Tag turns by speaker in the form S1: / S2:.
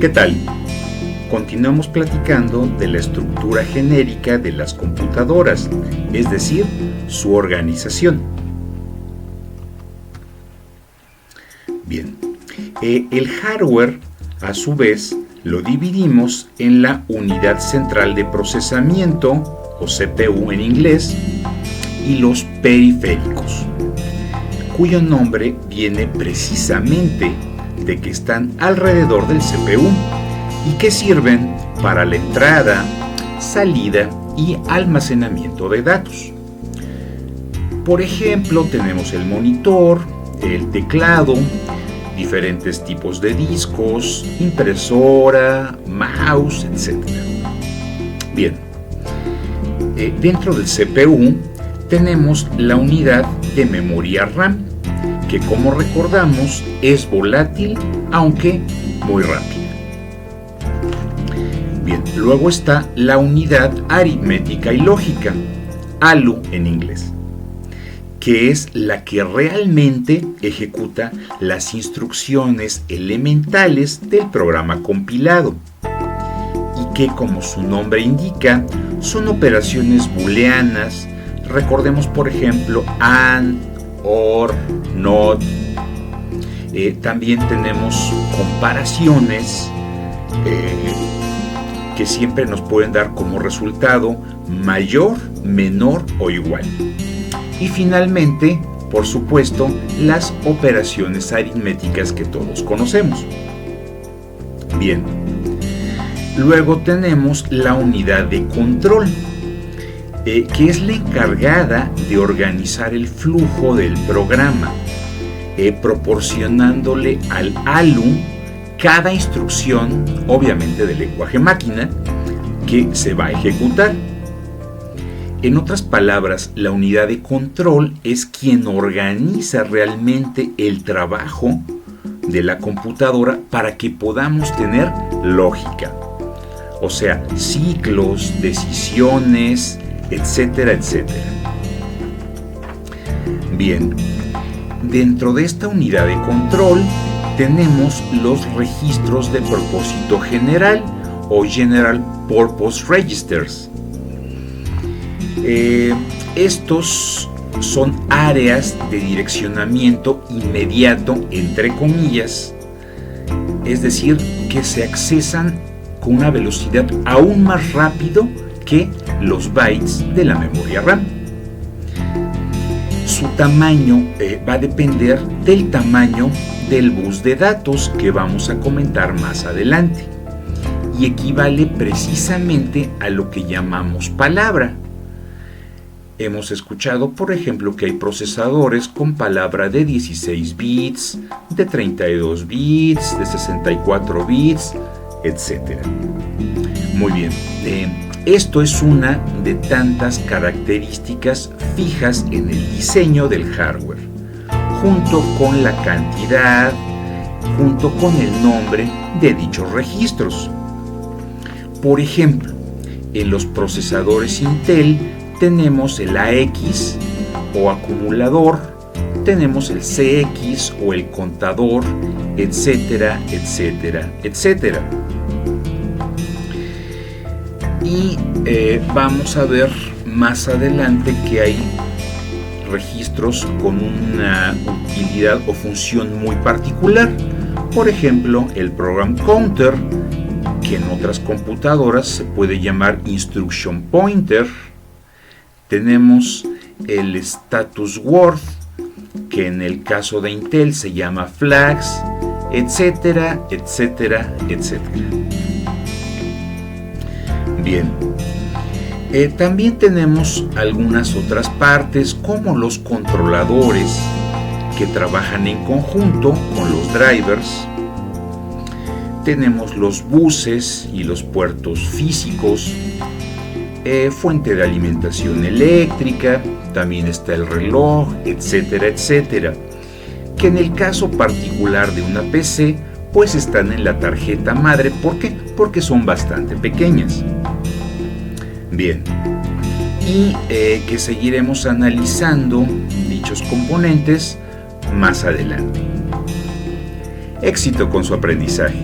S1: ¿Qué tal? Continuamos platicando de la estructura genérica de las computadoras, es decir, su organización. Bien, el hardware, a su vez, lo dividimos en la unidad central de procesamiento, o CPU en inglés, y los periféricos, cuyo nombre viene precisamente de que están alrededor del CPU y que sirven para la entrada, salida y almacenamiento de datos. Por ejemplo, tenemos el monitor, el teclado, diferentes tipos de discos, impresora, mouse, etc. Bien, dentro del CPU tenemos la unidad de memoria RAM, que como recordamos es volátil, aunque muy rápida. Bien, luego está la unidad aritmética y lógica, ALU en inglés, que es la que realmente ejecuta las instrucciones elementales del programa compilado y que, como su nombre indica, son operaciones booleanas. Recordemos, por ejemplo, AND, OR, NOT. También tenemos comparaciones que siempre nos pueden dar como resultado mayor, menor o igual. Y finalmente, por supuesto, las operaciones aritméticas que todos conocemos. Bien, luego tenemos la unidad de control, que es la encargada de organizar el flujo del programa, proporcionándole al ALU cada instrucción, obviamente del lenguaje máquina, que se va a ejecutar. En otras palabras, la unidad de control es quien organiza realmente el trabajo de la computadora para que podamos tener lógica, o sea, ciclos, decisiones, etcétera, etcétera. Bien, dentro de esta unidad de control tenemos los registros de propósito general o General Purpose Registers. Estos son áreas de direccionamiento inmediato, entre comillas, es decir, que se accesan con una velocidad aún más rápido que los bytes de la memoria RAM. Su tamaño va a depender del tamaño del bus de datos que vamos a comentar más adelante y equivale precisamente a lo que llamamos palabra. Hemos escuchado, por ejemplo, que hay procesadores con palabra de 16 bits, de 32 bits, de 64 bits, etc. Muy bien, esto es una de tantas características fijas en el diseño del hardware, junto con la cantidad, junto con el nombre de dichos registros. Por ejemplo, en los procesadores Intel tenemos el AX o acumulador, tenemos el CX o el contador, etcétera, etcétera, etcétera. Y vamos a ver más adelante que hay registros con una utilidad o función muy particular. Por ejemplo, el program counter, que en otras computadoras se puede llamar instruction pointer. Tenemos el status word, que en el caso de Intel se llama flags, etcétera, etcétera, etcétera. Bien, también tenemos algunas otras partes como los controladores que trabajan en conjunto con los drivers. Tenemos los buses y los puertos físicos, fuente de alimentación eléctrica, también está el reloj, etcétera, etcétera, que en el caso particular de una PC pues están en la tarjeta madre. ¿Por qué? Porque son bastante pequeñas. Bien, y que seguiremos analizando dichos componentes más adelante. Éxito con su aprendizaje.